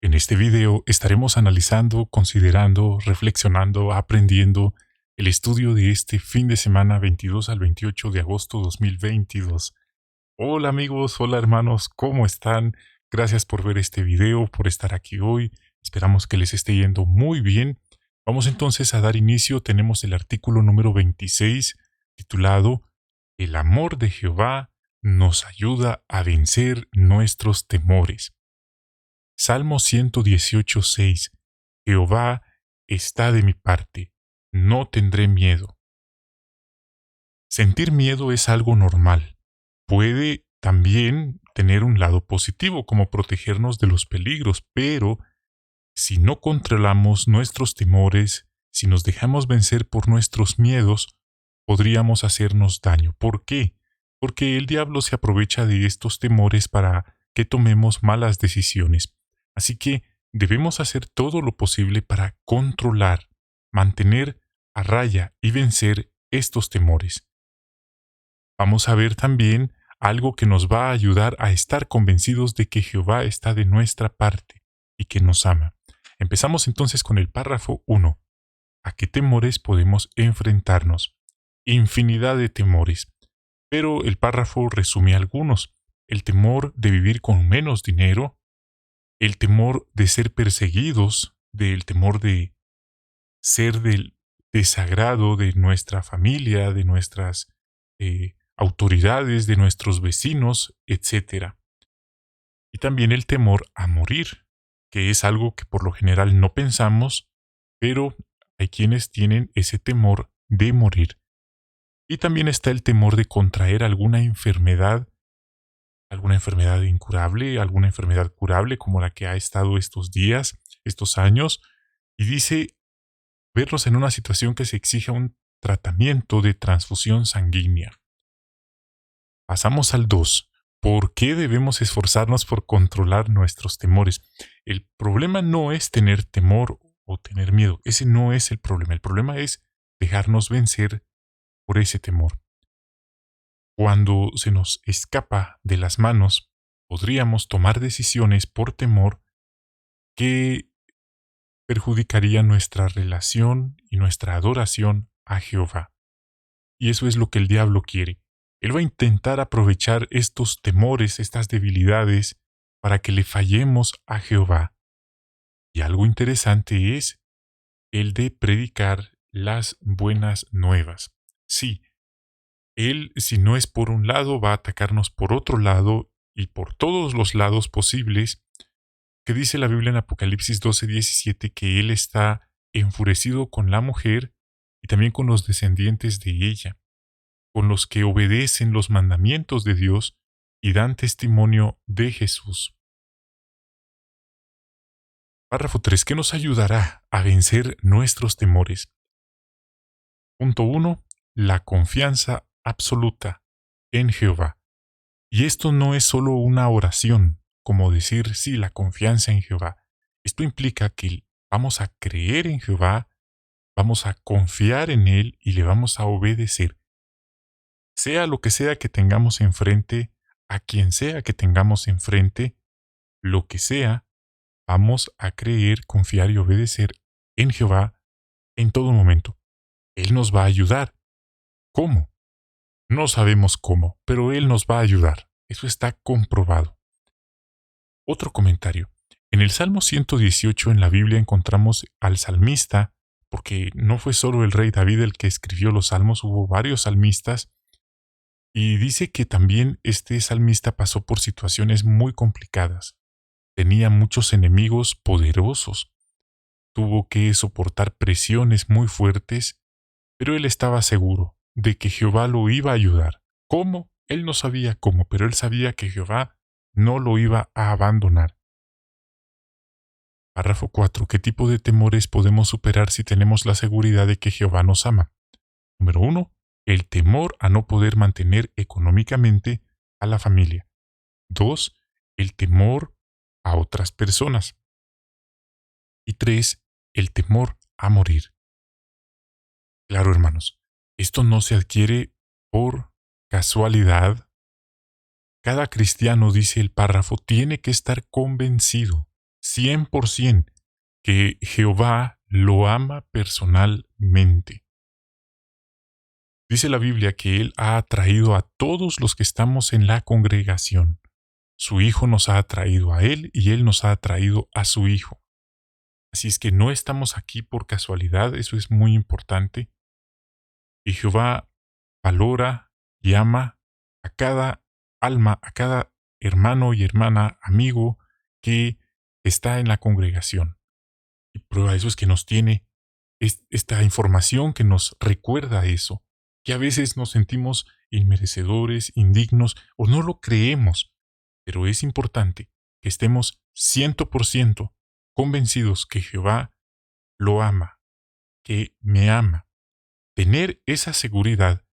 En este video estaremos analizando, considerando, reflexionando, aprendiendo el estudio de este fin de semana 22 al 28 de agosto 2022. Hola amigos, hola hermanos, ¿cómo están? Gracias por ver este video, por estar aquí hoy. Esperamos que les esté yendo muy bien. Vamos entonces a dar inicio. Tenemos el artículo número 26 titulado El amor de Jehová nos ayuda a vencer nuestros temores. Salmo 118:6. Jehová está de mi parte, no tendré miedo. Sentir miedo es algo normal. Puede también tener un lado positivo, como protegernos de los peligros, pero si no controlamos nuestros temores, si nos dejamos vencer por nuestros miedos, podríamos hacernos daño. ¿Por qué? Porque el diablo se aprovecha de estos temores para que tomemos malas decisiones. Así que debemos hacer todo lo posible para controlar, mantener a raya y vencer estos temores. Vamos a ver también algo que nos va a ayudar a estar convencidos de que Jehová está de nuestra parte y que nos ama. Empezamos entonces con el párrafo 1. ¿A qué temores podemos enfrentarnos? Infinidad de temores. Pero el párrafo resume algunos. El temor de vivir con menos dinero, el temor de ser perseguidos, del temor de ser del desagrado de nuestra familia, de nuestras autoridades, de nuestros vecinos, etc. Y también el temor a morir, que es algo que por lo general no pensamos, pero hay quienes tienen ese temor de morir. Y también está el temor de contraer alguna enfermedad incurable, alguna enfermedad curable como la que ha estado estos días, estos años, y dice vernos en una situación que se exija un tratamiento de transfusión sanguínea. Pasamos al 2. ¿Por qué debemos esforzarnos por controlar nuestros temores? El problema no es tener temor o tener miedo. Ese no es el problema. El problema es dejarnos vencer por ese temor. Cuando se nos escapa de las manos, podríamos tomar decisiones por temor que perjudicarían nuestra relación y nuestra adoración a Jehová. Y eso es lo que el diablo quiere. Él va a intentar aprovechar estos temores, estas debilidades, para que le fallemos a Jehová. Y algo interesante es el de predicar las buenas nuevas. Sí, él, si no es por un lado, va a atacarnos por otro lado y por todos los lados posibles, que dice la Biblia en Apocalipsis 12:17 que él está enfurecido con la mujer y también con los descendientes de ella, con los que obedecen los mandamientos de Dios y dan testimonio de Jesús. Párrafo 3. ¿Qué nos ayudará a vencer nuestros temores? Punto 1. La confianza absoluta en Jehová. Y esto no es solo una oración, como decir, sí, la confianza en Jehová. Esto implica que vamos a creer en Jehová, vamos a confiar en Él y le vamos a obedecer. Sea lo que sea que tengamos enfrente, a quien sea que tengamos enfrente, lo que sea, vamos a creer, confiar y obedecer en Jehová en todo momento. Él nos va a ayudar. ¿Cómo? No sabemos cómo, pero Él nos va a ayudar. Eso está comprobado. Otro comentario. En el Salmo 118 en la Biblia encontramos al salmista, porque no fue solo el rey David el que escribió los salmos, hubo varios salmistas, y dice que también este salmista pasó por situaciones muy complicadas. Tenía muchos enemigos poderosos, tuvo que soportar presiones muy fuertes, pero él estaba seguro de que Jehová lo iba a ayudar. ¿Cómo? Él no sabía cómo, pero él sabía que Jehová no lo iba a abandonar. Párrafo 4. ¿Qué tipo de temores podemos superar si tenemos la seguridad de que Jehová nos ama? Número 1. El temor a no poder mantener económicamente a la familia. 2. El temor a otras personas. Y 3. El temor a morir. Claro, hermanos, esto no se adquiere por casualidad. Cada cristiano, dice el párrafo, tiene que estar convencido 100% que Jehová lo ama personalmente. Dice la Biblia que Él ha atraído a todos los que estamos en la congregación. Su Hijo nos ha atraído a Él y Él nos ha atraído a su Hijo. Así es que no estamos aquí por casualidad, eso es muy importante. Y Jehová valora y ama a cada alma, a cada hermano y hermana, amigo que está en la congregación. Y prueba de eso es que nos tiene esta información que nos recuerda eso, que a veces nos sentimos inmerecedores, indignos o no lo creemos, pero es importante que estemos 100% convencidos que Jehová lo ama, que me ama. Tener esa seguridad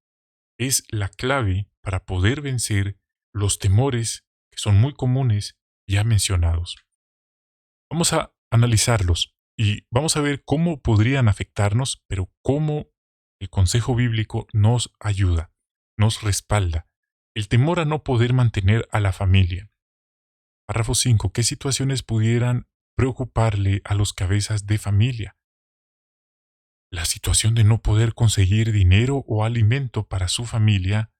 es la clave para poder vencer los temores que son muy comunes ya mencionados. Vamos a analizarlos y vamos a ver cómo podrían afectarnos, pero cómo el consejo bíblico nos ayuda, nos respalda. El temor a no poder mantener a la familia. Párrafo 5. ¿Qué situaciones pudieran preocuparle a los cabezas de familia? La situación de no poder conseguir dinero o alimento para su familia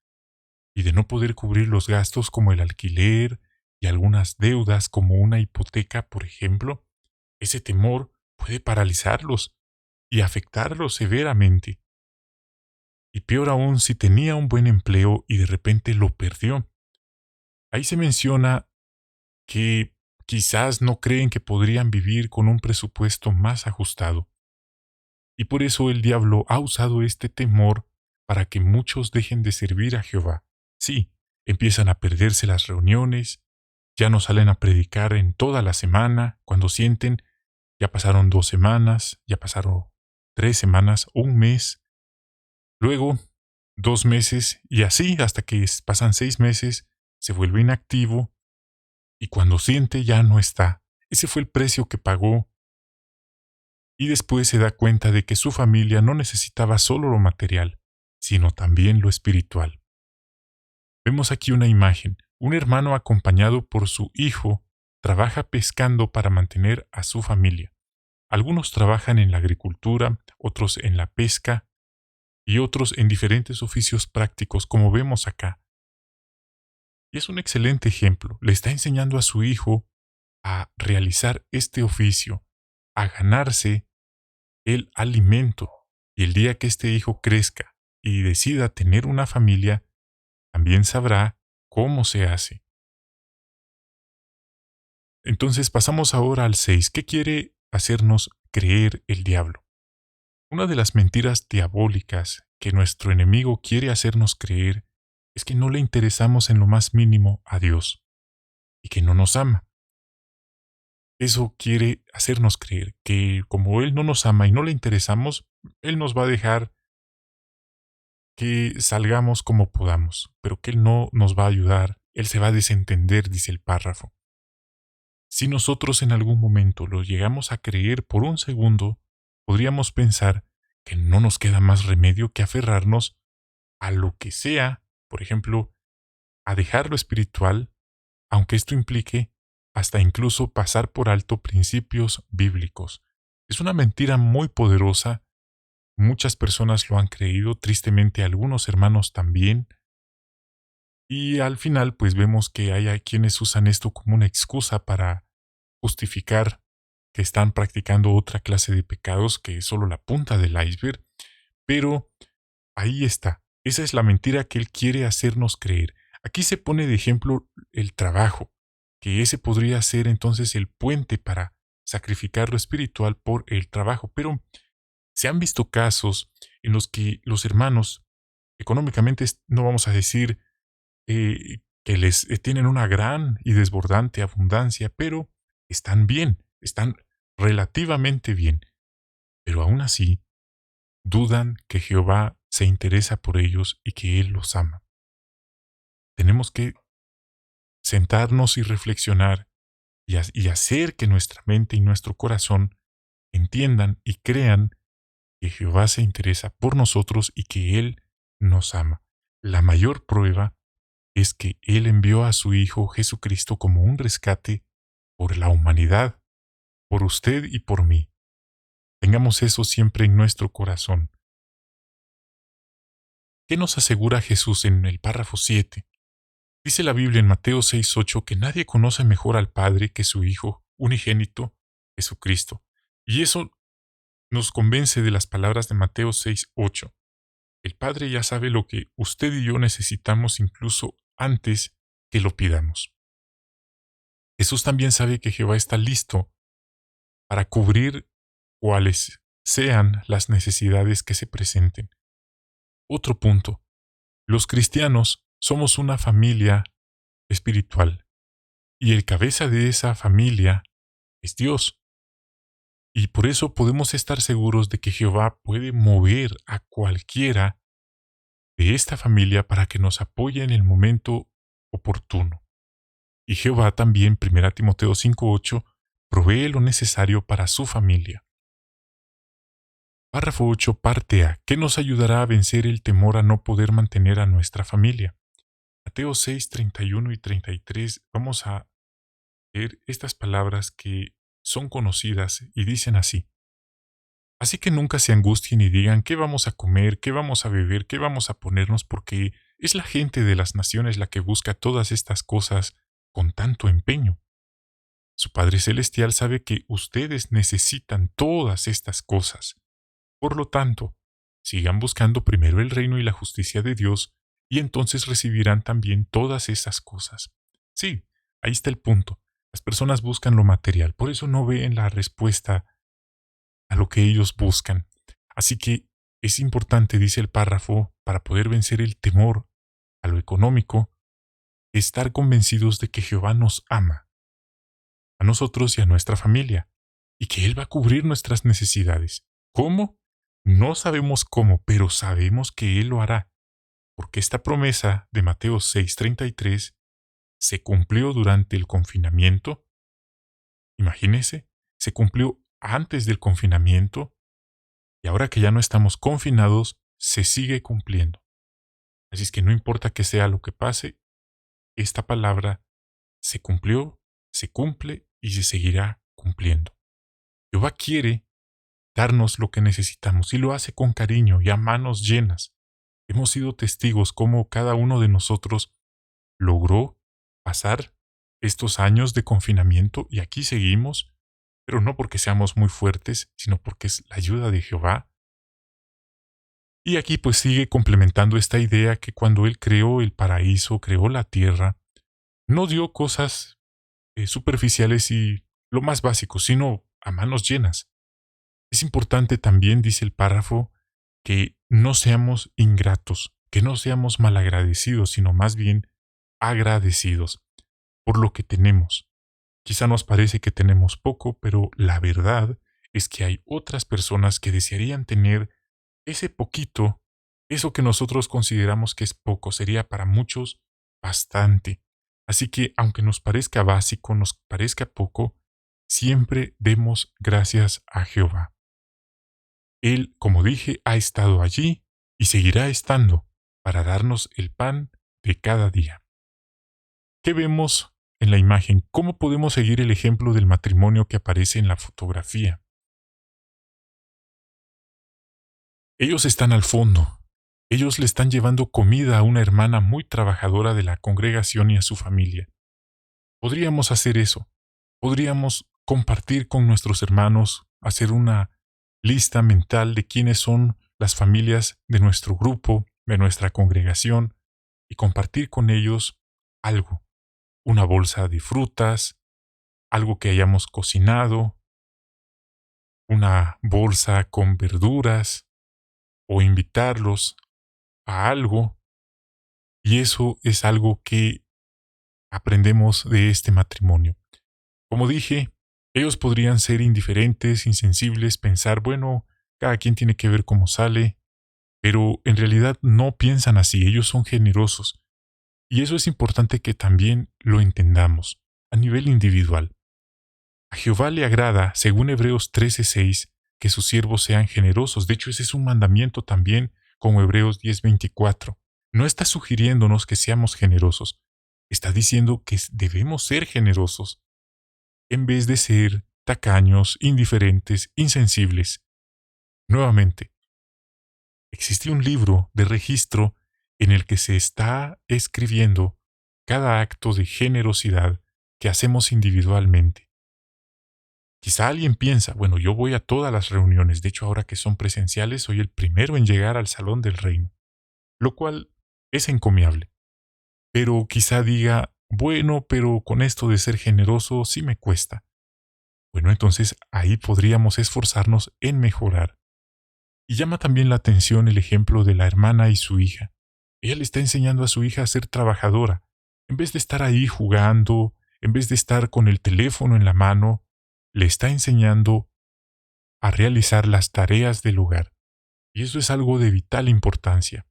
y de no poder cubrir los gastos como el alquiler y algunas deudas como una hipoteca, por ejemplo. Ese temor puede paralizarlos y afectarlos severamente. Y peor aún si tenía un buen empleo y de repente lo perdió. Ahí se menciona que quizás no creen que podrían vivir con un presupuesto más ajustado. Y por eso el diablo ha usado este temor para que muchos dejen de servir a Jehová. Sí, empiezan a perderse las reuniones, ya no salen a predicar en toda la semana, cuando sienten, ya pasaron 2 semanas, ya pasaron 3 semanas, un mes, luego 2 meses y así hasta que pasan 6 meses, se vuelve inactivo y cuando siente ya no está. Ese fue el precio que pagó y después se da cuenta de que su familia no necesitaba solo lo material, sino también lo espiritual. Vemos aquí una imagen. Un hermano acompañado por su hijo trabaja pescando para mantener a su familia. Algunos trabajan en la agricultura, otros en la pesca y otros en diferentes oficios prácticos como vemos acá. Y es un excelente ejemplo. Le está enseñando a su hijo a realizar este oficio, a ganarse el alimento. Y el día que este hijo crezca y decida tener una familia, también sabrá cómo se hace. Entonces pasamos ahora al 6. ¿Qué quiere hacernos creer el diablo? Una de las mentiras diabólicas que nuestro enemigo quiere hacernos creer es que no le interesamos en lo más mínimo a Dios y que no nos ama. Eso quiere hacernos creer que como Él no nos ama y no le interesamos, Él nos va a dejar que salgamos como podamos, pero que Él no nos va a ayudar, Él se va a desentender, dice el párrafo. Si nosotros en algún momento lo llegamos a creer por un segundo, podríamos pensar que no nos queda más remedio que aferrarnos a lo que sea, por ejemplo, a dejar lo espiritual, aunque esto implique hasta incluso pasar por alto principios bíblicos. Es una mentira muy poderosa, muchas personas lo han creído, tristemente algunos hermanos también, y al final pues vemos que hay quienes usan esto como una excusa para justificar que están practicando otra clase de pecados que es solo la punta del iceberg, pero ahí está. Esa es la mentira que él quiere hacernos creer. Aquí se pone de ejemplo el trabajo, que ese podría ser entonces el puente para sacrificar lo espiritual por el trabajo, pero se han visto casos en los que los hermanos económicamente no vamos a decir que les tienen una gran y desbordante abundancia, pero están bien, están relativamente bien, pero aún así dudan que Jehová se interesa por ellos y que Él los ama. Tenemos que sentarnos y reflexionar y hacer que nuestra mente y nuestro corazón entiendan y crean que Jehová se interesa por nosotros y que Él nos ama. La mayor prueba es que Él envió a su Hijo Jesucristo como un rescate por la humanidad, por usted y por mí. Tengamos eso siempre en nuestro corazón. ¿Qué nos asegura Jesús en el párrafo 7? Dice la Biblia en Mateo 6:8 que nadie conoce mejor al Padre que su Hijo unigénito, Jesucristo. Y eso nos convence de las palabras de Mateo 6:8. El Padre ya sabe lo que usted y yo necesitamos incluso antes que lo pidamos. Jesús también sabe que Jehová está listo para cubrir cuales sean las necesidades que se presenten. Otro punto. Los cristianos somos una familia espiritual y el cabeza de esa familia es Dios. Y por eso podemos estar seguros de que Jehová puede mover a cualquiera de esta familia para que nos apoye en el momento oportuno. Y Jehová también, 1 Timoteo 5:8, provee lo necesario para su familia. Párrafo 8, parte A. ¿Qué nos ayudará a vencer el temor a no poder mantener a nuestra familia? Mateo 6, 31 y 33. Vamos a leer estas palabras que son conocidas y dicen así. Así que nunca se angustien y digan qué vamos a comer, qué vamos a beber, qué vamos a ponernos, porque es la gente de las naciones la que busca todas estas cosas con tanto empeño. Su Padre Celestial sabe que ustedes necesitan todas estas cosas. Por lo tanto, sigan buscando primero el reino y la justicia de Dios, y entonces recibirán también todas esas cosas. Sí, ahí está el punto. Las personas buscan lo material, por eso no ven la respuesta a lo que ellos buscan. Así que es importante, dice el párrafo, para poder vencer el temor a lo económico, estar convencidos de que Jehová nos ama, a nosotros y a nuestra familia, y que Él va a cubrir nuestras necesidades. ¿Cómo? No sabemos cómo, pero sabemos que Él lo hará, porque esta promesa de Mateo 6:33 se cumplió durante el confinamiento. Imagínese, se cumplió antes del confinamiento, y ahora que ya no estamos confinados, se sigue cumpliendo. Así es que no importa que sea lo que pase, esta palabra se cumplió, se cumple y se seguirá cumpliendo. Jehová quiere darnos lo que necesitamos y lo hace con cariño y a manos llenas. Hemos sido testigos cómo cada uno de nosotros logró pasar estos años de confinamiento y aquí seguimos, pero no porque seamos muy fuertes, sino porque es la ayuda de Jehová. Y aquí pues sigue complementando esta idea que cuando Él creó el paraíso, creó la tierra, no dio cosas superficiales y lo más básico, sino a manos llenas. Es importante también, dice el párrafo, que no seamos ingratos, que no seamos malagradecidos, sino más bien agradecidos por lo que tenemos. Quizá nos parece que tenemos poco, pero la verdad es que hay otras personas que desearían tener ese poquito, eso que nosotros consideramos que es poco, sería para muchos bastante. Así que aunque nos parezca básico, nos parezca poco, siempre demos gracias a Jehová. Él, como dije, ha estado allí y seguirá estando para darnos el pan de cada día. ¿Qué vemos en la imagen? ¿Cómo podemos seguir el ejemplo del matrimonio que aparece en la fotografía? Ellos están al fondo. Ellos le están llevando comida a una hermana muy trabajadora de la congregación y a su familia. Podríamos hacer eso. Podríamos compartir con nuestros hermanos, hacer una lista mental de quiénes son las familias de nuestro grupo, de nuestra congregación, y compartir con ellos algo, una bolsa de frutas, algo que hayamos cocinado, una bolsa con verduras, o invitarlos a algo, y eso es algo que aprendemos de este matrimonio. Como dije, ellos podrían ser indiferentes, insensibles, pensar, bueno, cada quien tiene que ver cómo sale, pero en realidad no piensan así, ellos son generosos. Y eso es importante que también lo entendamos a nivel individual. A Jehová le agrada, según Hebreos 13:6, que sus siervos sean generosos. De hecho, ese es un mandamiento también, como Hebreos 10:24. No está sugiriéndonos que seamos generosos, está diciendo que debemos ser generosos, en vez de ser tacaños, indiferentes, insensibles. Nuevamente, existe un libro de registro en el que se está escribiendo cada acto de generosidad que hacemos individualmente. Quizá alguien piensa, bueno, yo voy a todas las reuniones, de hecho ahora que son presenciales soy el primero en llegar al Salón del Reino, lo cual es encomiable. Pero quizá diga, bueno, pero con esto de ser generoso sí me cuesta. Bueno, entonces ahí podríamos esforzarnos en mejorar. Y llama también la atención el ejemplo de la hermana y su hija. Ella le está enseñando a su hija a ser trabajadora. En vez de estar ahí jugando, en vez de estar con el teléfono en la mano, le está enseñando a realizar las tareas del hogar. Y eso es algo de vital importancia.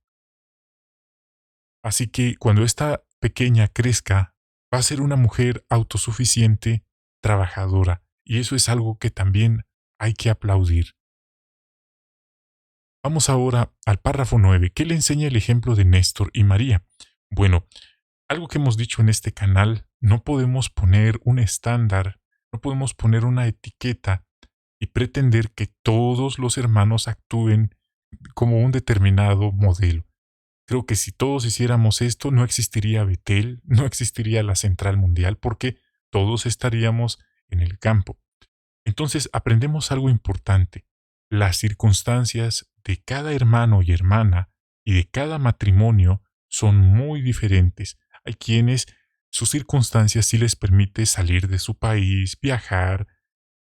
Así que cuando esta pequeña crezca, va a ser una mujer autosuficiente, trabajadora. Y eso es algo que también hay que aplaudir. Vamos ahora al párrafo 9. ¿Qué le enseña el ejemplo de Néstor y María? Bueno, algo que hemos dicho en este canal, no podemos poner un estándar, no podemos poner una etiqueta y pretender que todos los hermanos actúen como un determinado modelo. Creo que si todos hiciéramos esto, no existiría Betel, no existiría la Central Mundial, porque todos estaríamos en el campo. Entonces aprendemos algo importante. Las circunstancias de cada hermano y hermana y de cada matrimonio son muy diferentes. Hay quienes sus circunstancias sí les permite salir de su país, viajar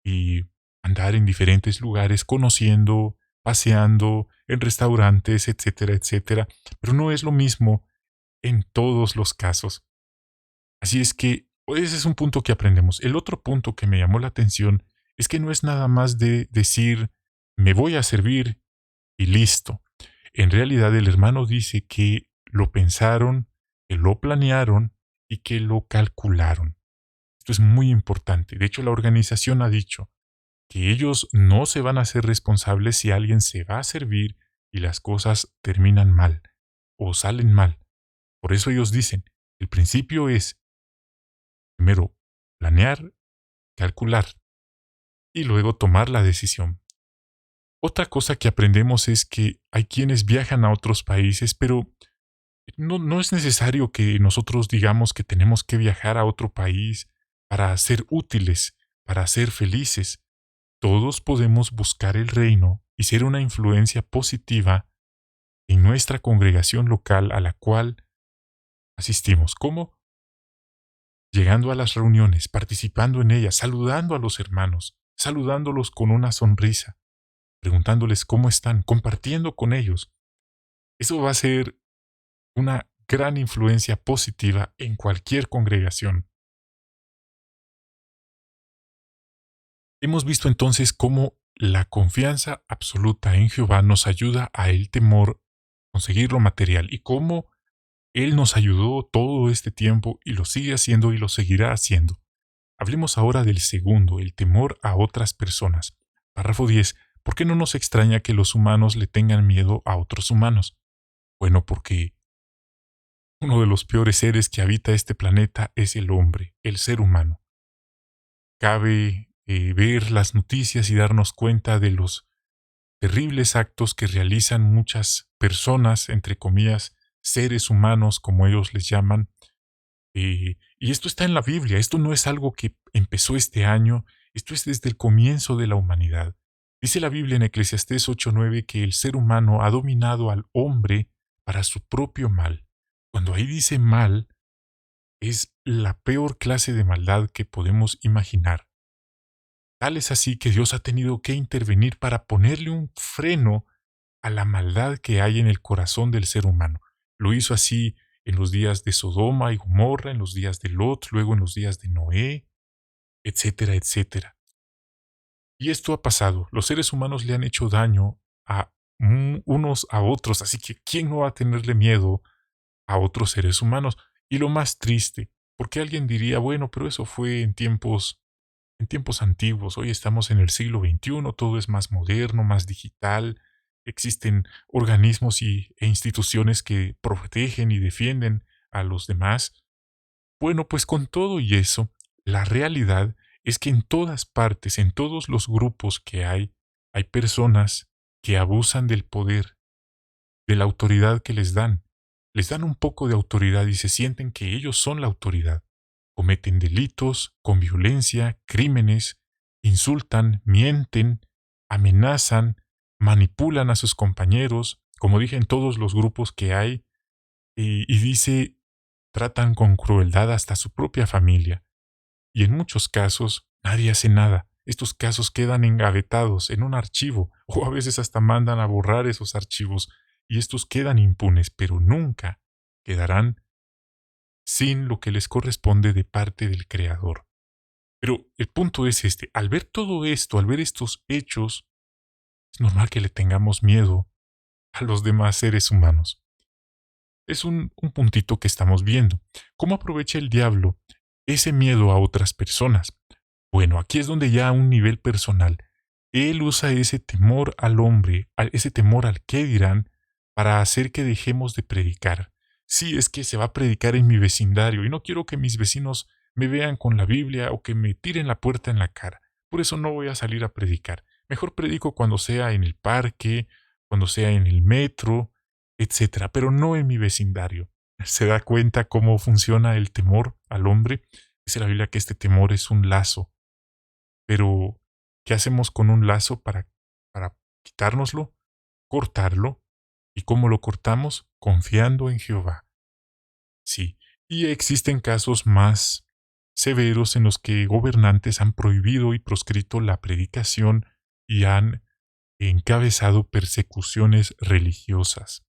y andar en diferentes lugares, conociendo, paseando, en restaurantes, etcétera, etcétera. Pero no es lo mismo en todos los casos. Así es que ese es un punto que aprendemos. El otro punto que me llamó la atención es que no es nada más de decir, me voy a servir y listo. En realidad el hermano dice que lo pensaron, que lo planearon y que lo calcularon. Esto es muy importante. De hecho, la organización ha dicho que ellos no se van a hacer responsables si alguien se va a servir y las cosas terminan mal o salen mal. Por eso ellos dicen, el principio es primero planear, calcular y luego tomar la decisión. Otra cosa que aprendemos es que hay quienes viajan a otros países, pero no es necesario que nosotros digamos que tenemos que viajar a otro país para ser útiles, para ser felices. Todos podemos buscar el reino y ser una influencia positiva en nuestra congregación local a la cual asistimos. ¿Cómo? Llegando a las reuniones, participando en ellas, saludando a los hermanos, saludándolos con una sonrisa, preguntándoles cómo están, compartiendo con ellos. Eso va a ser una gran influencia positiva en cualquier congregación. Hemos visto entonces cómo la confianza absoluta en Jehová nos ayuda a el temor conseguir lo material y cómo Él nos ayudó todo este tiempo y lo sigue haciendo y lo seguirá haciendo. Hablemos ahora del segundo, el temor a otras personas. Párrafo 10. ¿Por qué no nos extraña que los humanos le tengan miedo a otros humanos? Bueno, porque uno de los peores seres que habita este planeta es el hombre, el ser humano. Cabe ver las noticias y darnos cuenta de los terribles actos que realizan muchas personas, entre comillas, seres humanos, como ellos les llaman. Y esto está en la Biblia, esto no es algo que empezó este año, esto es desde el comienzo de la humanidad. Dice la Biblia en Eclesiastés 8:9 que el ser humano ha dominado al hombre para su propio mal. Cuando ahí dice mal, es la peor clase de maldad que podemos imaginar. Tal es así que Dios ha tenido que intervenir para ponerle un freno a la maldad que hay en el corazón del ser humano. Lo hizo así en los días de Sodoma y Gomorra, en los días de Lot, luego en los días de Noé, etcétera, etcétera. Y esto ha pasado. Los seres humanos le han hecho daño a unos a otros, así que ¿quién no va a tenerle miedo a otros seres humanos? Y lo más triste, porque alguien diría, bueno, pero eso fue en tiempos antiguos. Hoy estamos en el siglo XXI, todo es más moderno, más digital. Existen organismos e instituciones que protegen y defienden a los demás. Bueno, pues con todo y eso, la realidad es que en todas partes, en todos los grupos que hay personas que abusan del poder, de la autoridad que les dan. Les dan un poco de autoridad y se sienten que ellos son la autoridad. Cometen delitos con violencia, crímenes, insultan, mienten, amenazan, manipulan a sus compañeros, como dije en todos los grupos que hay, y dice, tratan con crueldad hasta su propia familia. Y en muchos casos nadie hace nada. Estos casos quedan engavetados en un archivo o a veces hasta mandan a borrar esos archivos y estos quedan impunes, pero nunca quedarán sin lo que les corresponde de parte del Creador. Pero el punto es este, al ver todo esto, al ver estos hechos, es normal que le tengamos miedo a los demás seres humanos. Es un puntito que estamos viendo. ¿Cómo aprovecha el diablo ese miedo a otras personas? Bueno, aquí es donde ya a un nivel personal, él usa ese temor al hombre, ese temor al qué dirán, para hacer que dejemos de predicar. Sí, es que se va a predicar en mi vecindario y no quiero que mis vecinos me vean con la Biblia o que me tiren la puerta en la cara. Por eso no voy a salir a predicar. Mejor predico cuando sea en el parque, cuando sea en el metro, etcétera, pero no en mi vecindario. ¿Se da cuenta cómo funciona el temor al hombre? Dice la Biblia que este temor es un lazo. Pero, ¿qué hacemos con un lazo para quitárnoslo? Cortarlo. ¿Y cómo lo cortamos? Confiando en Jehová. Sí. Y existen casos más severos en los que gobernantes han prohibido y proscrito la predicación y han encabezado persecuciones religiosas.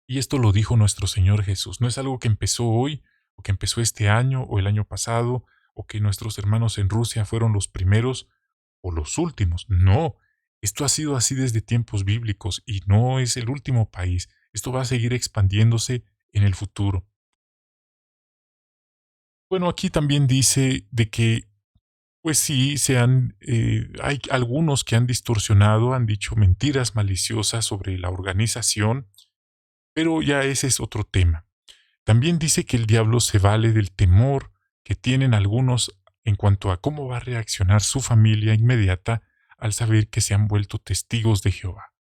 Y esto lo dijo nuestro Señor Jesús. No es algo que empezó hoy, o que empezó este año, o el año pasado, o que nuestros hermanos en Rusia fueron los primeros o los últimos. No, esto ha sido así desde tiempos bíblicos y no es el último país. Esto va a seguir expandiéndose en el futuro. Bueno, aquí también dice de que, pues sí, hay algunos que han distorsionado, han dicho mentiras maliciosas sobre la organización, pero ya ese es otro tema. También dice que el diablo se vale del temor que tienen algunos en cuanto a cómo va a reaccionar su familia inmediata al saber que se han vuelto testigos de Jehová.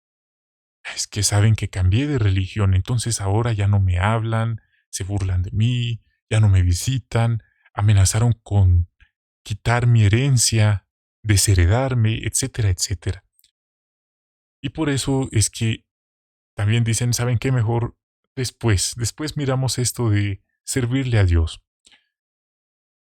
Es que saben que cambié de religión, entonces ahora ya no me hablan, se burlan de mí, ya no me visitan, amenazaron con quitar mi herencia, desheredarme, etcétera, etcétera. Y por eso es que también dicen, ¿saben qué? Mejor después miramos esto de servirle a Dios.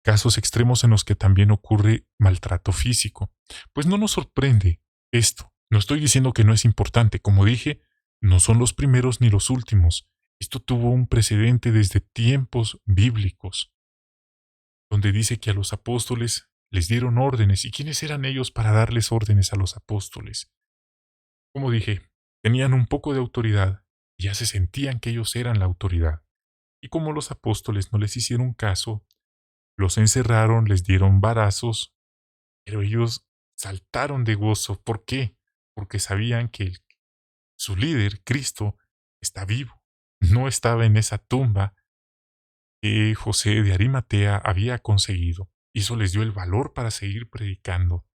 Casos extremos en los que también ocurre maltrato físico. Pues no nos sorprende esto. No estoy diciendo que no es importante. Como dije, no son los primeros ni los últimos. Esto tuvo un precedente desde tiempos bíblicos, donde dice que a los apóstoles les dieron órdenes. ¿Y quiénes eran ellos para darles órdenes a los apóstoles? Como dije, tenían un poco de autoridad y ya se sentían que ellos eran la autoridad. Y como los apóstoles no les hicieron caso, los encerraron, les dieron varazos, pero ellos saltaron de gozo. ¿Por qué? Porque sabían que su líder, Cristo, está vivo. No estaba en esa tumba que José de Arimatea había conseguido. Y eso les dio el valor para seguir predicando.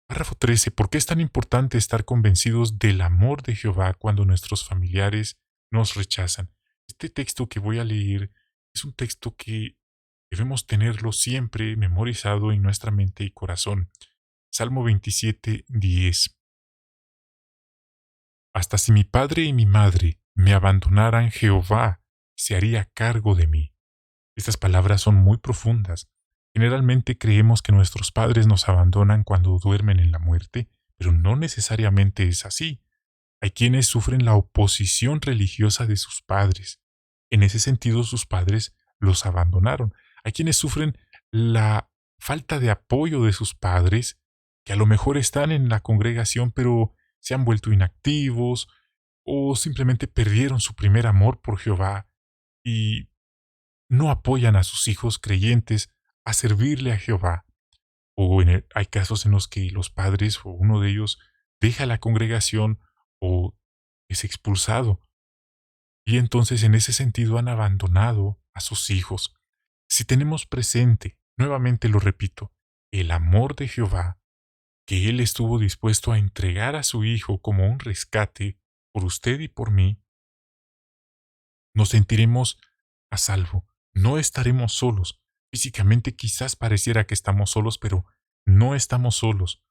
Párrafo 13. ¿Por qué es tan importante estar convencidos del amor de Jehová cuando nuestros familiares nos rechazan? Este texto que voy a leer es un texto que debemos tenerlo siempre memorizado en nuestra mente y corazón. Salmo 27, 10. Hasta si mi padre y mi madre me abandonaran, Jehová se haría cargo de mí. Estas palabras son muy profundas. Generalmente creemos que nuestros padres nos abandonan cuando duermen en la muerte, pero no necesariamente es así. Hay quienes sufren la oposición religiosa de sus padres. En ese sentido, sus padres los abandonaron. Hay quienes sufren la falta de apoyo de sus padres, que a lo mejor están en la congregación, pero se han vuelto inactivos o simplemente perdieron su primer amor por Jehová y no apoyan a sus hijos creyentes a servirle a Jehová. Hay casos en los que los padres o uno de ellos deja la congregación o es expulsado. Y entonces en ese sentido han abandonado a sus hijos. Si tenemos presente, nuevamente lo repito, el amor de Jehová, que Él estuvo dispuesto a entregar a su Hijo como un rescate por usted y por mí, nos sentiremos a salvo. No estaremos solos. Físicamente quizás pareciera que estamos solos, pero no estamos solos.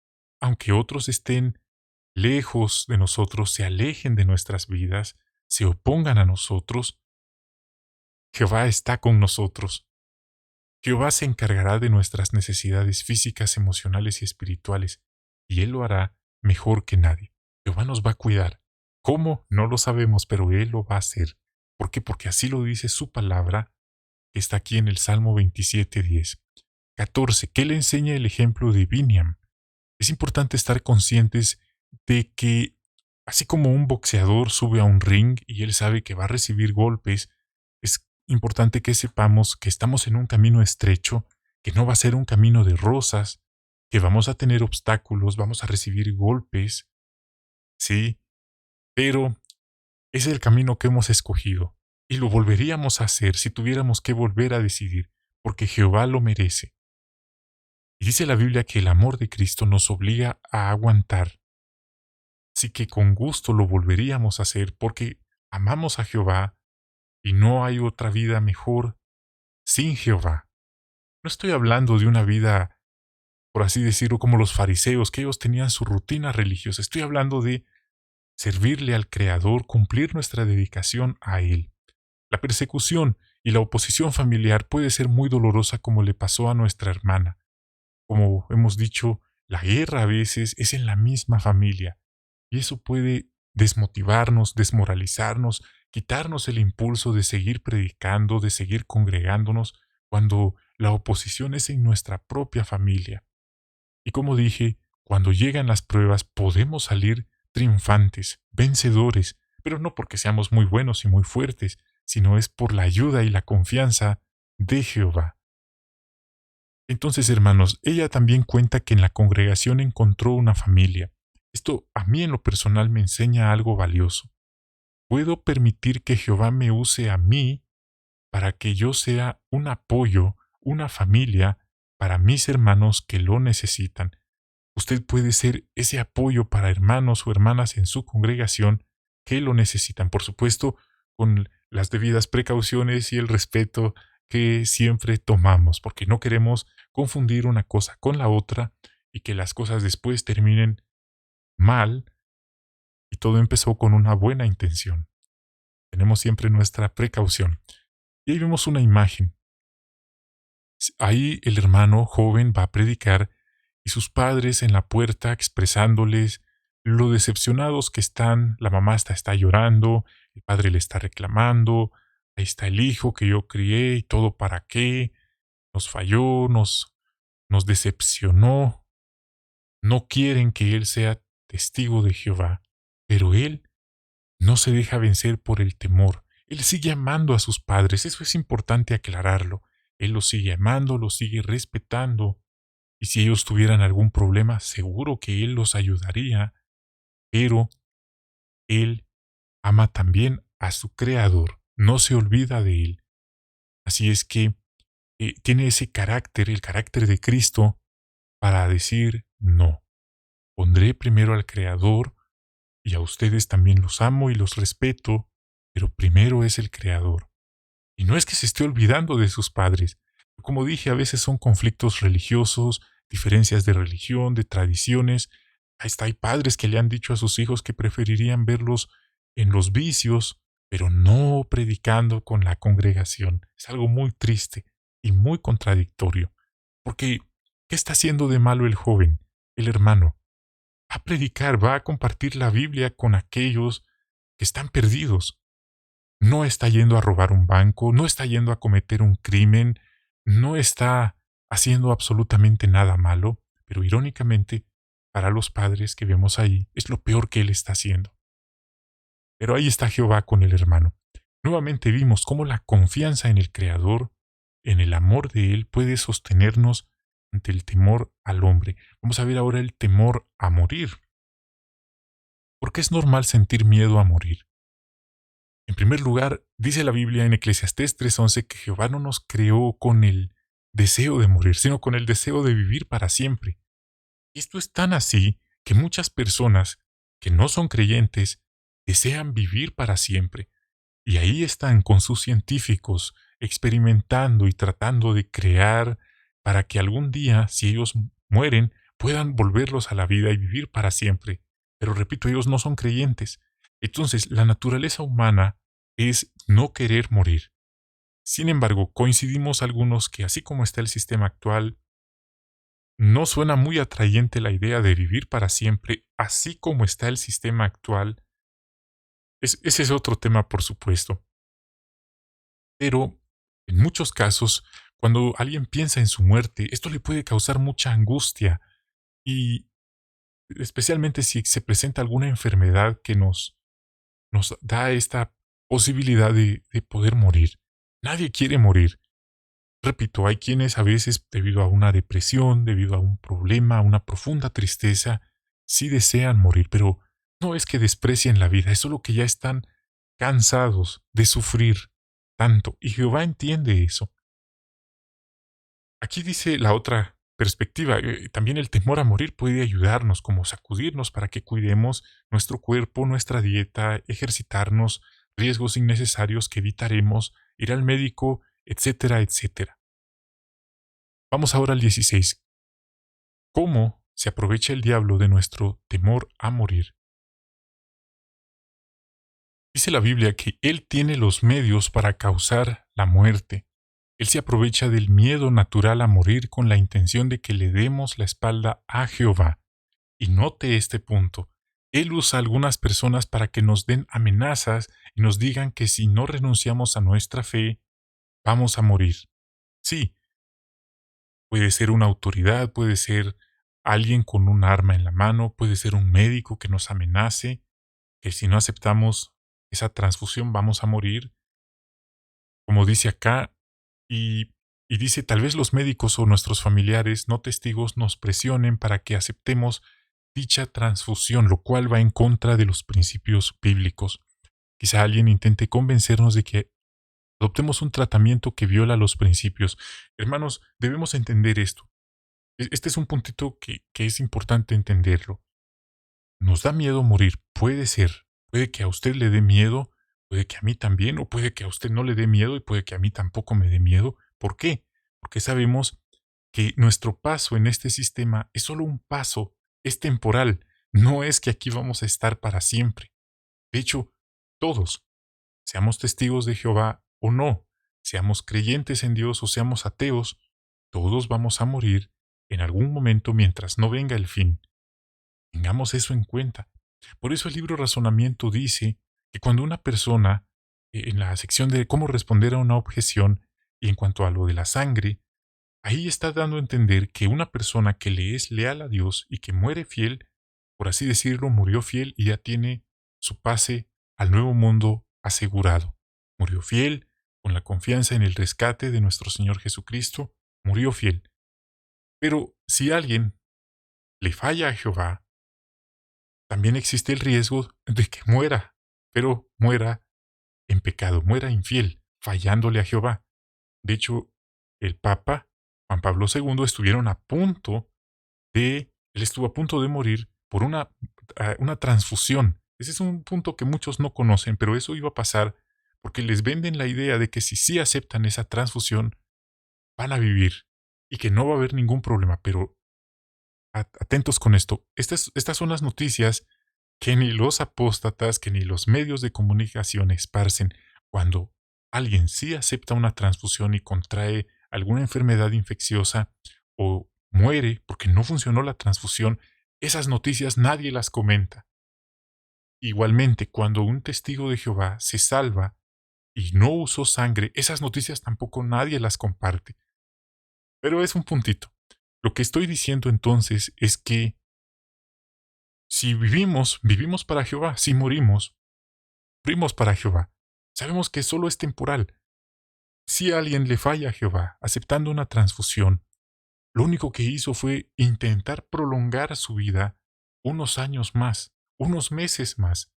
Aunque otros estén lejos de nosotros, se alejen de nuestras vidas, se opongan a nosotros, Jehová está con nosotros. Jehová se encargará de nuestras necesidades físicas, emocionales y espirituales, y Él lo hará mejor que nadie. Jehová nos va a cuidar. ¿Cómo? No lo sabemos, pero Él lo va a hacer. ¿Por qué? Porque así lo dice su palabra, que está aquí en el Salmo 27:10. 14. ¿Qué le enseña el ejemplo de Biniam? Es importante estar conscientes de que, así como un boxeador sube a un ring y él sabe que va a recibir golpes, es importante que sepamos que estamos en un camino estrecho, que no va a ser un camino de rosas, que vamos a tener obstáculos, vamos a recibir golpes, sí, pero es el camino que hemos escogido y lo volveríamos a hacer si tuviéramos que volver a decidir, porque Jehová lo merece. Y dice la Biblia que el amor de Cristo nos obliga a aguantar. Así que con gusto lo volveríamos a hacer porque amamos a Jehová y no hay otra vida mejor sin Jehová. No estoy hablando de una vida, por así decirlo, como los fariseos, que ellos tenían su rutina religiosa. Estoy hablando de servirle al Creador, cumplir nuestra dedicación a Él. La persecución y la oposición familiar puede ser muy dolorosa como le pasó a nuestra hermana. Como hemos dicho, la guerra a veces es en la misma familia y eso puede desmotivarnos, desmoralizarnos, quitarnos el impulso de seguir predicando, de seguir congregándonos cuando la oposición es en nuestra propia familia. Y como dije, cuando llegan las pruebas podemos salir triunfantes, vencedores, pero no porque seamos muy buenos y muy fuertes, sino es por la ayuda y la confianza de Jehová. Entonces, hermanos, ella también cuenta que en la congregación encontró una familia. Esto a mí en lo personal me enseña algo valioso. Puedo permitir que Jehová me use a mí para que yo sea un apoyo, una familia para mis hermanos que lo necesitan. Usted puede ser ese apoyo para hermanos o hermanas en su congregación que lo necesitan. Por supuesto, con las debidas precauciones y el respeto que siempre tomamos, porque no queremos confundir una cosa con la otra y que las cosas después terminen mal y todo empezó con una buena intención. Tenemos siempre nuestra precaución. Y ahí vemos una imagen. Ahí el hermano joven va a predicar y sus padres en la puerta expresándoles lo decepcionados que están, la mamá está llorando, el padre le está reclamando, ahí está el hijo que yo crié y todo para qué, nos falló, nos decepcionó, no quieren que él sea testigo de Jehová, pero él no se deja vencer por el temor. Él sigue amando a sus padres, eso es importante aclararlo. Él los sigue amando, los sigue respetando, y si ellos tuvieran algún problema, seguro que Él los ayudaría, pero Él ama también a su Creador, no se olvida de Él. Así es que tiene ese carácter, el carácter de Cristo, para decir no. Pondré primero al Creador y a ustedes también los amo y los respeto, pero primero es el Creador. Y no es que se esté olvidando de sus padres. Como dije, a veces son conflictos religiosos, diferencias de religión, de tradiciones. Ahí está, hay padres que le han dicho a sus hijos que preferirían verlos en los vicios, pero no predicando con la congregación. Es algo muy triste y muy contradictorio. Porque, ¿qué está haciendo de malo el joven, el hermano? Va a predicar, va a compartir la Biblia con aquellos que están perdidos. No está yendo a robar un banco, no está yendo a cometer un crimen, no está haciendo absolutamente nada malo, pero irónicamente, para los padres que vemos ahí, es lo peor que él está haciendo. Pero ahí está Jehová con el hermano. Nuevamente vimos cómo la confianza en el Creador, en el amor de Él, puede sostenernos ante el temor al hombre. Vamos a ver ahora el temor a morir. ¿Por qué es normal sentir miedo a morir? En primer lugar, dice la Biblia en Eclesiastés 3:11 que Jehová no nos creó con el deseo de morir, sino con el deseo de vivir para siempre. Y esto es tan así que muchas personas que no son creyentes desean vivir para siempre. Y ahí están con sus científicos experimentando y tratando de crear para que algún día, si ellos mueren, puedan volverlos a la vida y vivir para siempre. Pero repito, ellos no son creyentes. Entonces, la naturaleza humana es no querer morir. Sin embargo, coincidimos algunos que así como está el sistema actual, no suena muy atrayente la idea de vivir para siempre, así como está el sistema actual. Ese es otro tema, por supuesto. Pero en muchos casos, cuando alguien piensa en su muerte, esto le puede causar mucha angustia y especialmente si se presenta alguna enfermedad que nos da esta posibilidad de poder morir. Nadie quiere morir. Repito, hay quienes a veces, debido a una depresión, debido a un problema, a una profunda tristeza, sí desean morir, pero no es que desprecien la vida, es solo que ya están cansados de sufrir tanto, y Jehová entiende eso. Aquí dice la otra perspectiva, también el temor a morir puede ayudarnos, como sacudirnos para que cuidemos nuestro cuerpo, nuestra dieta, ejercitarnos, riesgos innecesarios que evitaremos, ir al médico, etcétera, etcétera. Vamos ahora al 16. ¿Cómo se aprovecha el diablo de nuestro temor a morir? Dice la Biblia que Él tiene los medios para causar la muerte. Él se aprovecha del miedo natural a morir con la intención de que le demos la espalda a Jehová. Y note este punto. Él usa a algunas personas para que nos den amenazas y nos digan que si no renunciamos a nuestra fe, vamos a morir. Sí, puede ser una autoridad, puede ser alguien con un arma en la mano, puede ser un médico que nos amenace, que si no aceptamos esa transfusión vamos a morir, como dice acá, y, y dice tal vez los médicos o nuestros familiares no testigos nos presionen para que aceptemos dicha transfusión, lo cual va en contra de los principios bíblicos. Quizá alguien intente convencernos de que adoptemos un tratamiento que viola los principios. Hermanos, debemos entender esto. Este es un puntito que es importante entenderlo. Nos da miedo morir, puede ser. Puede que a usted le dé miedo, puede que a mí también, o puede que a usted no le dé miedo y puede que a mí tampoco me dé miedo. ¿Por qué? Porque sabemos que nuestro paso en este sistema es solo un paso, es temporal. No es que aquí vamos a estar para siempre. De hecho, todos, seamos testigos de Jehová o no, seamos creyentes en Dios o seamos ateos, todos vamos a morir en algún momento mientras no venga el fin. Tengamos eso en cuenta. Por eso el libro Razonamiento dice que cuando una persona, en la sección de cómo responder a una objeción, y en cuanto a lo de la sangre, ahí está dando a entender que una persona que le es leal a Dios y que muere fiel, por así decirlo, murió fiel y ya tiene su pase al nuevo mundo asegurado. Murió fiel con la confianza en el rescate de nuestro Señor Jesucristo, murió fiel. Pero si alguien le falla a Jehová, también existe el riesgo de que muera, pero muera en pecado, muera infiel, fallándole a Jehová. De hecho, el Papa Juan Pablo II él estuvo a punto de morir por una transfusión. Ese es un punto que muchos no conocen, pero eso iba a pasar porque les venden la idea de que si sí aceptan esa transfusión, van a vivir y que no va a haber ningún problema. Pero atentos con esto. Estas son las noticias que ni los apóstatas, que ni los medios de comunicación esparcen. Cuando alguien sí acepta una transfusión y contrae alguna enfermedad infecciosa o muere porque no funcionó la transfusión, esas noticias nadie las comenta. Igualmente, cuando un testigo de Jehová se salva y no usó sangre, esas noticias tampoco nadie las comparte. Pero es un puntito. Lo que estoy diciendo entonces es que si vivimos, vivimos para Jehová. Si morimos, morimos para Jehová. Sabemos que solo es temporal. Si a alguien le falla a Jehová aceptando una transfusión, lo único que hizo fue intentar prolongar su vida unos años más, unos meses más.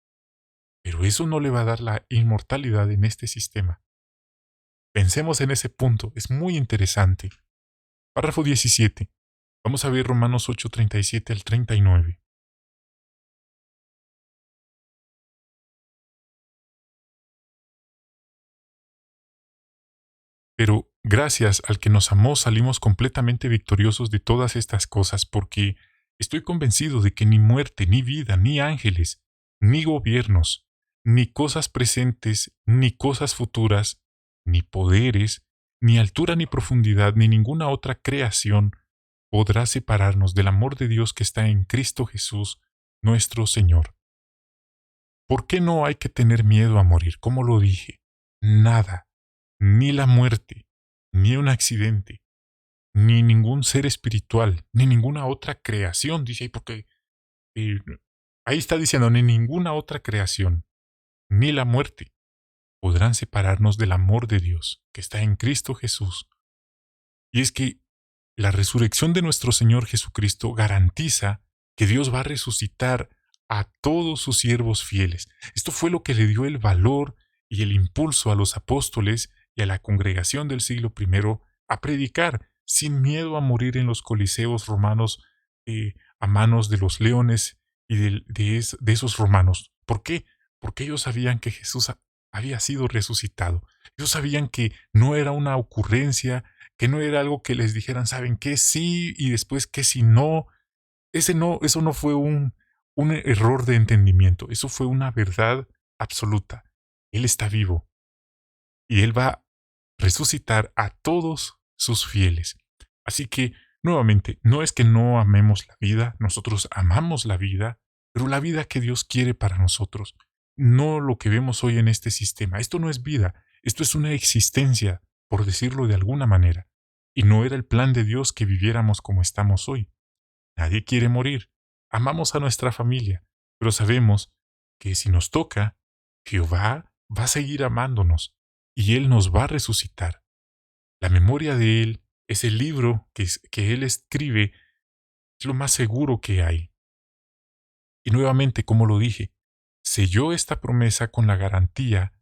pero eso no le va a dar la inmortalidad en este sistema. Pensemos en ese punto, es muy interesante. Párrafo 17. Vamos a ver Romanos 8:37 al 39. Pero gracias al que nos amó salimos completamente victoriosos de todas estas cosas porque estoy convencido de que ni muerte, ni vida, ni ángeles, ni gobiernos, ni cosas presentes, ni cosas futuras, ni poderes, ni altura ni profundidad, ni ninguna otra creación podrá separarnos del amor de Dios que está en Cristo Jesús, nuestro Señor. ¿Por qué no hay que tener miedo a morir? Como lo dije, nada, ni la muerte, ni un accidente, ni ningún ser espiritual, ni ninguna otra creación, dice ahí, porque eh, ahí está diciendo, ni ninguna otra creación, ni la muerte, podrán separarnos del amor de Dios que está en Cristo Jesús. Y es que la resurrección de nuestro Señor Jesucristo garantiza que Dios va a resucitar a todos sus siervos fieles. Esto fue lo que le dio el valor y el impulso a los apóstoles y a la congregación del siglo I a predicar sin miedo a morir en los coliseos romanos a manos de los leones y de esos romanos. ¿Por qué? Porque ellos sabían que Jesús había sido resucitado. Ellos sabían que no era una ocurrencia, que no era algo que les dijeran, ¿saben qué? Sí, y después que si no. Eso no fue un error de entendimiento, eso fue una verdad absoluta. Él está vivo y Él va a resucitar a todos sus fieles. Así que, nuevamente, no es que no amemos la vida, nosotros amamos la vida, pero la vida que Dios quiere para nosotros, no lo que vemos hoy en este sistema. Esto no es vida, esto es una existencia, por decirlo de alguna manera. Y no era el plan de Dios que viviéramos como estamos hoy. Nadie quiere morir. Amamos a nuestra familia, pero sabemos que si nos toca, Jehová va a seguir amándonos y Él nos va a resucitar. La memoria de Él es el libro que Él escribe, es lo más seguro que hay. Y nuevamente, como lo dije, selló esta promesa con la garantía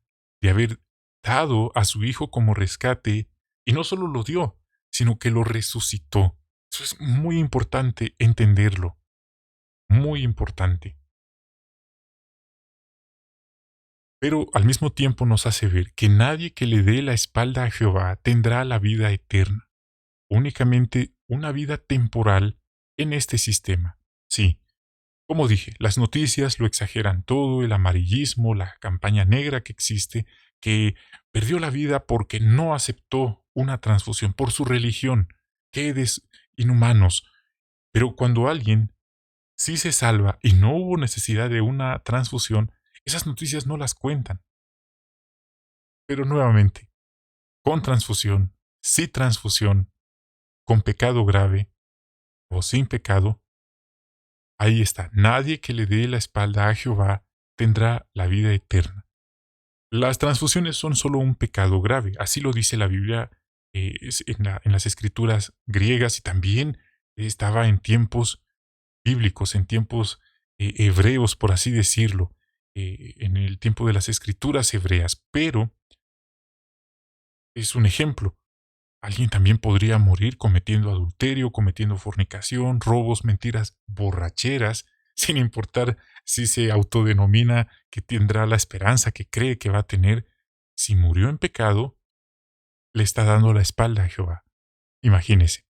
de haber dado a su Hijo como rescate, y no solo lo dio, sino que lo resucitó. Eso es muy importante entenderlo, muy importante. Pero al mismo tiempo nos hace ver que nadie que le dé la espalda a Jehová tendrá la vida eterna, únicamente una vida temporal en este sistema. Sí, como dije, las noticias lo exageran todo, el amarillismo, la campaña negra que existe, que perdió la vida porque no aceptó una transfusión por su religión. ¡Qué inhumanos! Pero cuando alguien sí se salva y no hubo necesidad de una transfusión, esas noticias no las cuentan. Pero nuevamente, con transfusión, sin transfusión, con pecado grave o sin pecado, ahí está. Nadie que le dé la espalda a Jehová tendrá la vida eterna. Las transfusiones son solo un pecado grave, así lo dice la Biblia en las escrituras griegas y también estaba en tiempos bíblicos, en tiempos hebreos, por así decirlo, en el tiempo de las escrituras hebreas, pero es un ejemplo. Alguien también podría morir cometiendo adulterio, cometiendo fornicación, robos, mentiras, borracheras, sin importar si se autodenomina que tendrá la esperanza que cree que va a tener. Si murió en pecado, le está dando la espalda a Jehová. Imagínese.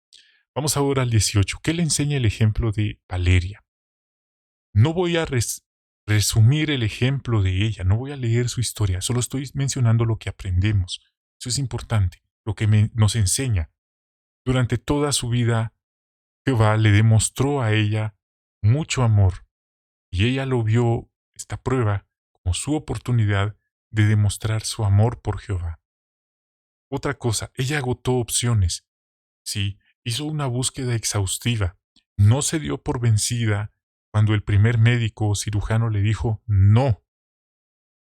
Vamos ahora al 18. ¿Qué le enseña el ejemplo de Valeria? No voy a resumir el ejemplo de ella, no voy a leer su historia, solo estoy mencionando lo que aprendemos. Eso es importante, lo que nos enseña. Durante toda su vida, Jehová le demostró a ella mucho amor y ella lo vio, esta prueba, como su oportunidad de demostrar su amor por Jehová. Otra cosa, ella agotó opciones. Sí, hizo una búsqueda exhaustiva. No se dio por vencida cuando el primer médico o cirujano le dijo no.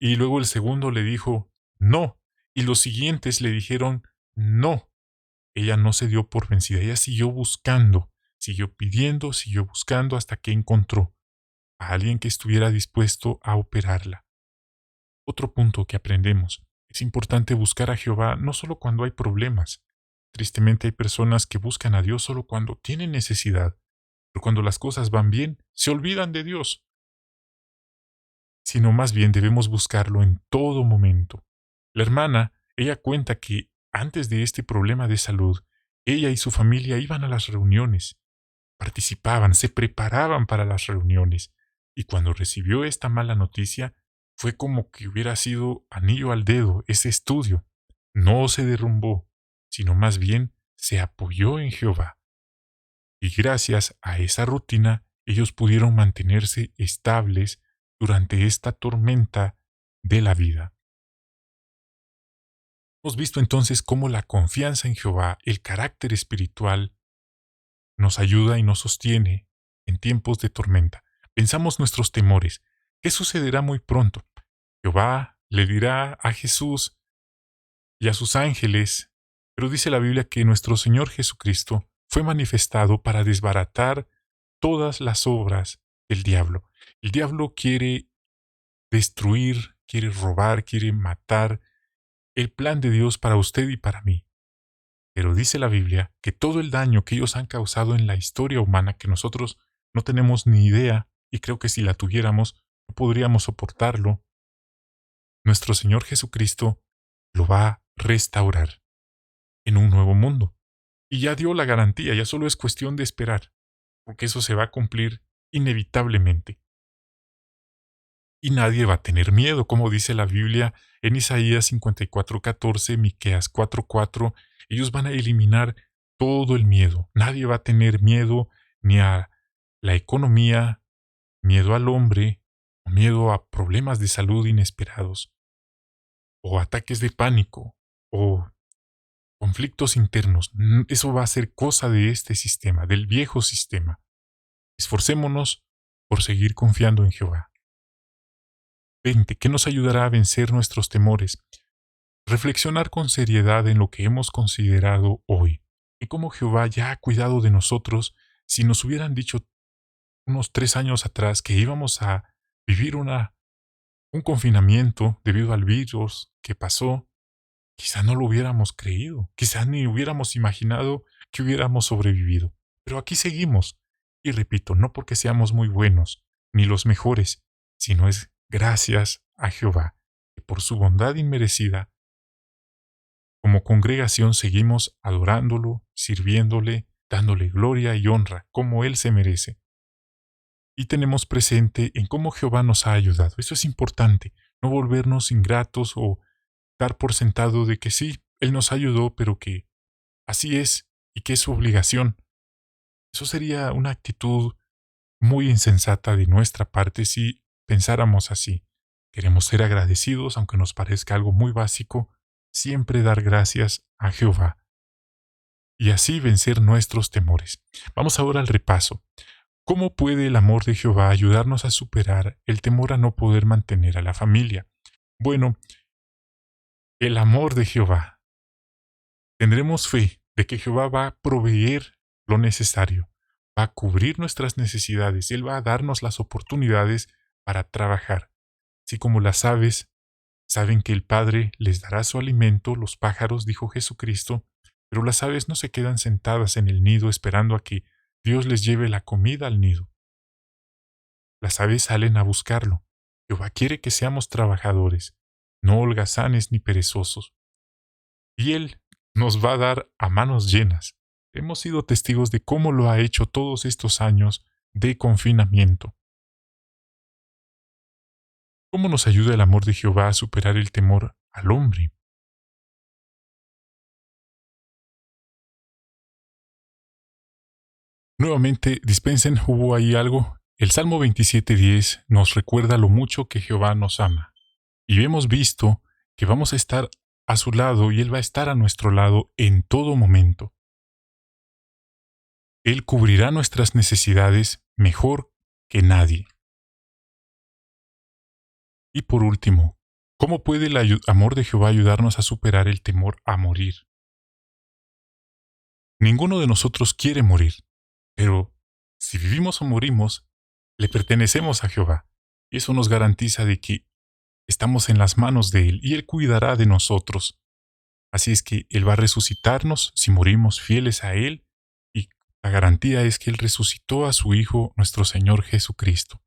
Y luego el segundo le dijo no. Y los siguientes le dijeron no. Ella no se dio por vencida. Ella siguió buscando, siguió pidiendo, siguió buscando hasta que encontró a alguien que estuviera dispuesto a operarla. otro punto que aprendemos. Es importante buscar a Jehová no solo cuando hay problemas. Tristemente hay personas que buscan a Dios solo cuando tienen necesidad, pero cuando las cosas van bien, se olvidan de Dios, sino más bien debemos buscarlo en todo momento. La hermana, ella cuenta que antes de este problema de salud, ella y su familia iban a las reuniones, participaban, se preparaban para las reuniones, y cuando recibió esta mala noticia, fue como que hubiera sido anillo al dedo ese estudio. No se derrumbó, sino más bien se apoyó en Jehová. Y gracias a esa rutina, ellos pudieron mantenerse estables durante esta tormenta de la vida. Hemos visto entonces cómo la confianza en Jehová, el carácter espiritual, nos ayuda y nos sostiene en tiempos de tormenta. Pensamos nuestros temores. ¿Qué sucederá muy pronto? Jehová le dirá a Jesús y a sus ángeles, pero dice la Biblia que nuestro Señor Jesucristo fue manifestado para desbaratar todas las obras del diablo. El diablo quiere destruir, quiere robar, quiere matar el plan de Dios para usted y para mí. Pero dice la Biblia que todo el daño que ellos han causado en la historia humana, que nosotros no tenemos ni idea, y creo que si la tuviéramos, no podríamos soportarlo, nuestro Señor Jesucristo lo va a restaurar en un nuevo mundo. Y ya dio la garantía, ya solo es cuestión de esperar, porque eso se va a cumplir inevitablemente. Y nadie va a tener miedo, como dice la Biblia en Isaías 54:14, Miqueas 4:4. Ellos van a eliminar todo el miedo. Nadie va a tener miedo ni a la economía, miedo al hombre, o miedo a problemas de salud inesperados, o ataques de pánico, o conflictos internos. Eso va a ser cosa de este sistema, del viejo sistema. Esforcémonos por seguir confiando en Jehová. 20. ¿Qué nos ayudará a vencer nuestros temores? Reflexionar con seriedad en lo que hemos considerado hoy y cómo Jehová ya ha cuidado de nosotros. Si nos hubieran dicho unos 3 años atrás que íbamos a vivir un confinamiento debido al virus que pasó, quizá no lo hubiéramos creído, quizá ni hubiéramos imaginado que hubiéramos sobrevivido. Pero aquí seguimos. Y repito, no porque seamos muy buenos, ni los mejores, sino es gracias a Jehová, que por su bondad inmerecida, como congregación seguimos adorándolo, sirviéndole, dándole gloria y honra, como Él se merece. Y tenemos presente en cómo Jehová nos ha ayudado. Eso es importante, no volvernos ingratos o dar por sentado de que sí, Él nos ayudó, pero que así es y que es su obligación. Eso sería una actitud muy insensata de nuestra parte si pensáramos así. Queremos ser agradecidos, aunque nos parezca algo muy básico, siempre dar gracias a Jehová y así vencer nuestros temores. Vamos ahora al repaso. ¿Cómo puede el amor de Jehová ayudarnos a superar el temor a no poder mantener a la familia? Bueno, el amor de Jehová. Tendremos fe de que Jehová va a proveer lo necesario, va a cubrir nuestras necesidades, Él va a darnos las oportunidades para trabajar. Así como las aves saben que el Padre les dará su alimento, los pájaros, dijo Jesucristo, pero las aves no se quedan sentadas en el nido esperando a que Dios les lleve la comida al nido. Las aves salen a buscarlo. Jehová quiere que seamos trabajadores, no holgazanes ni perezosos. Y Él nos va a dar a manos llenas. Hemos sido testigos de cómo lo ha hecho todos estos años de confinamiento. ¿Cómo nos ayuda el amor de Jehová a superar el temor al hombre? Nuevamente, dispensen, hubo ahí algo. El Salmo 27:10 nos recuerda lo mucho que Jehová nos ama. Y hemos visto que vamos a estar a su lado y Él va a estar a nuestro lado en todo momento. Él cubrirá nuestras necesidades mejor que nadie. Y por último, ¿cómo puede el amor de Jehová ayudarnos a superar el temor a morir? Ninguno de nosotros quiere morir, pero si vivimos o morimos, le pertenecemos a Jehová. Y eso nos garantiza de que estamos en las manos de Él y Él cuidará de nosotros. Así es que Él va a resucitarnos si morimos fieles a Él, y la garantía es que Él resucitó a su Hijo, nuestro Señor Jesucristo.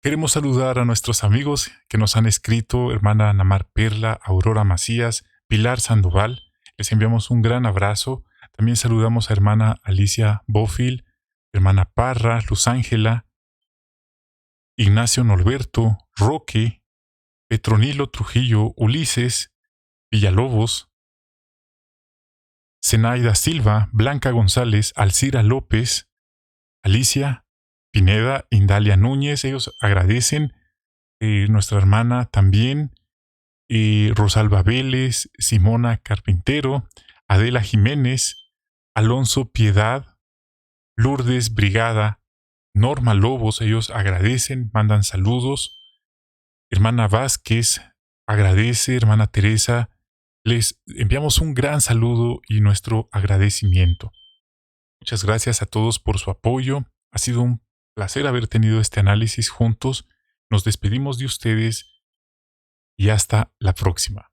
Queremos saludar a nuestros amigos que nos han escrito, hermana Namar Perla, Aurora Macías, Pilar Sandoval. Les enviamos un gran abrazo. También saludamos a hermana Alicia Bofil, hermana Parra, Luz Ángela, Ignacio Norberto, Roque, Petronilo Trujillo, Ulises, Villalobos, Zenaida Silva, Blanca González, Alcira López, Alicia Pineda, Indalia Núñez. Ellos agradecen. Nuestra hermana también, Rosalba Vélez, Simona Carpintero, Adela Jiménez, Alonso Piedad, Lourdes Brigada, Norma Lobos. Ellos agradecen, mandan saludos. Hermana Vázquez agradece, hermana Teresa. Les enviamos un gran saludo y nuestro agradecimiento. Muchas gracias a todos por su apoyo. Ha sido un placer haber tenido este análisis juntos. Nos despedimos de ustedes y hasta la próxima.